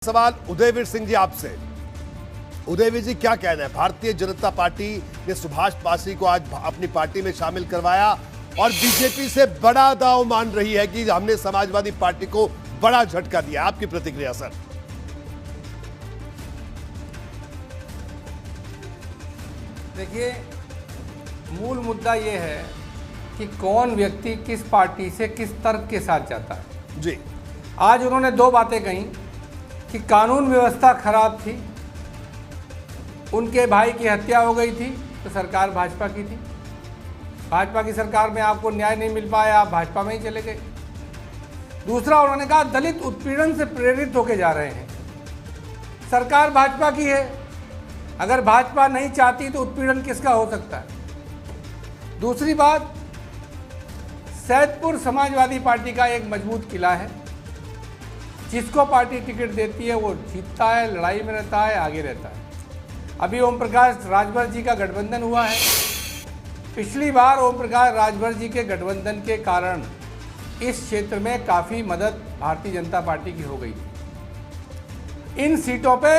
सवाल उदयवीर सिंह जी आपसे। उदयवीर जी, क्या कहना है? भारतीय जनता पार्टी ने सुभाष पासी को आज अपनी पार्टी में शामिल करवाया और बीजेपी से बड़ा दांव मान रही है कि हमने समाजवादी पार्टी को बड़ा झटका दिया। आपकी प्रतिक्रिया सर। देखिए, मूल मुद्दा यह है कि कौन व्यक्ति किस पार्टी से किस तर्क के साथ जाता है। जी, आज उन्होंने दो बातें कही कि कानून व्यवस्था खराब थी, उनके भाई की हत्या हो गई थी तो सरकार भाजपा की थी, भाजपा की सरकार में आपको न्याय नहीं मिल पाया, आप भाजपा में ही चले गए। दूसरा, उन्होंने कहा दलित उत्पीड़न से प्रेरित होके जा रहे हैं। सरकार भाजपा की है, अगर भाजपा नहीं चाहती तो उत्पीड़न किसका हो सकता है। दूसरी बात, सैदपुर समाजवादी पार्टी का एक मजबूत किला है, जिसको पार्टी टिकट देती है वो जीतता है, लड़ाई में रहता है, आगे रहता है। अभी ओम प्रकाश राजभर जी का गठबंधन हुआ है। पिछली बार ओम प्रकाश राजभर जी के गठबंधन के कारण इस क्षेत्र में काफ़ी मदद भारतीय जनता पार्टी की हो गई थी। इन सीटों पे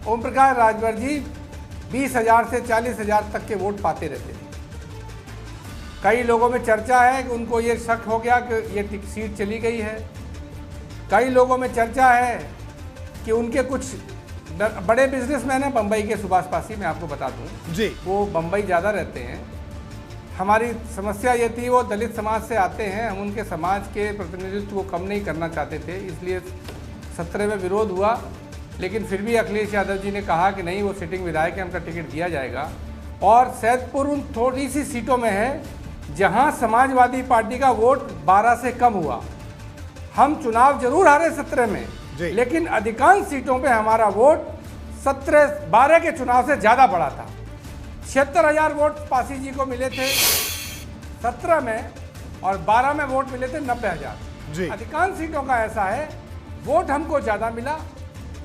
ओम प्रकाश राजभर जी 20,000 से 40,000 तक के वोट पाते रहते थे। कई लोगों में चर्चा है कि उनको ये शक हो गया कि ये सीट चली गई है। कई लोगों में चर्चा है कि उनके कुछ बड़े बिजनेसमैन हैं बम्बई के, सुभाष पासी, मैं आपको बता दूं जी, वो बम्बई ज़्यादा रहते हैं। हमारी समस्या ये थी, वो दलित समाज से आते हैं, हम उनके समाज के प्रतिनिधित्व को कम नहीं करना चाहते थे, इसलिए 17 में विरोध हुआ। लेकिन फिर भी अखिलेश यादव जी ने कहा कि नहीं, वो सिटिंग विधायक है, उनका टिकट दिया जाएगा। और सैदपुर उन थोड़ी सी सीटों में है जहाँ समाजवादी पार्टी का वोट 12 से कम हुआ। हम चुनाव जरूर हारे 17 में, लेकिन अधिकांश सीटों पे हमारा वोट 12 के चुनाव से ज़्यादा बढ़ा था। 76,000 वोट पासी जी को मिले थे 17 में, और 12 में वोट मिले थे 90,000। अधिकांश सीटों का ऐसा है, वोट हमको ज़्यादा मिला,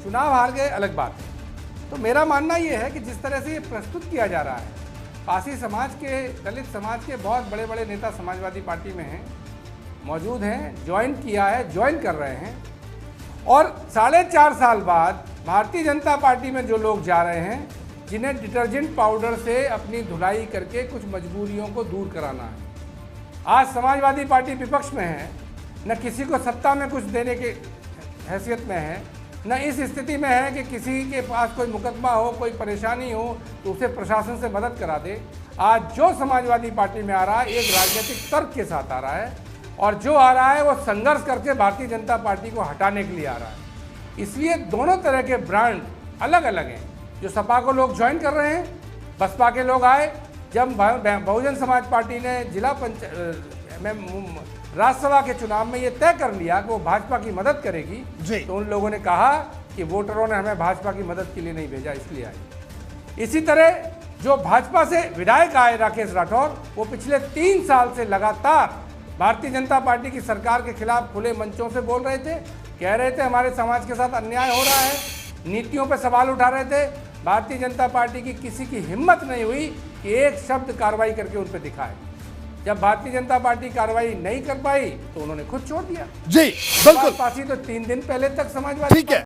चुनाव हार गए, अलग बात है। तो मेरा मानना ये है कि जिस तरह से ये प्रस्तुत किया जा रहा है, पासी समाज के, दलित समाज के बहुत बड़े बड़े नेता समाजवादी पार्टी में हैं, मौजूद हैं, ज्वाइन किया है, ज्वाइन कर रहे हैं। और 4.5 साल बाद भारतीय जनता पार्टी में जो लोग जा रहे हैं, जिन्हें डिटर्जेंट पाउडर से अपनी धुलाई करके कुछ मजबूरियों को दूर कराना है। आज समाजवादी पार्टी विपक्ष में है, न किसी को सत्ता में कुछ देने के हैसियत में है, न इस स्थिति में है कि किसी के पास कोई मुकदमा हो, कोई परेशानी हो तो उसे प्रशासन से मदद करा दे। आज जो समाजवादी पार्टी में आ रहा है, एक राजनीतिक तर्क के साथ आ रहा है, और जो आ रहा है वो संघर्ष करके भारतीय जनता पार्टी को हटाने के लिए आ रहा है। इसलिए दोनों तरह के ब्रांड अलग अलग हैं। जो सपा को लोग ज्वाइन कर रहे हैं, बसपा के लोग आए, जब बहुजन समाज पार्टी ने जिला राज्यसभा के चुनाव में ये तय कर लिया कि वो भाजपा की मदद करेगी, तो उन लोगों ने कहा कि वोटरों ने हमें भाजपा की मदद के लिए नहीं भेजा, इसलिए आए। इसी तरह जो भाजपा से विधायक आए राकेश राठौर, वो पिछले 3 साल से लगातार भारतीय जनता पार्टी की सरकार के खिलाफ खुले मंचों से बोल रहे थे, कह रहे थे हमारे समाज के साथ अन्याय हो रहा है, नीतियों पर सवाल उठा रहे थे। भारतीय जनता पार्टी की किसी की हिम्मत नहीं हुई कि एक शब्द कार्रवाई करके उन पर दिखाए। जब भारतीय जनता पार्टी कार्रवाई नहीं कर पाई तो उन्होंने खुद छोड़ दिया। जी बिल्कुल। पासी तो 3 दिन पहले तक समाजवादी ठीक है।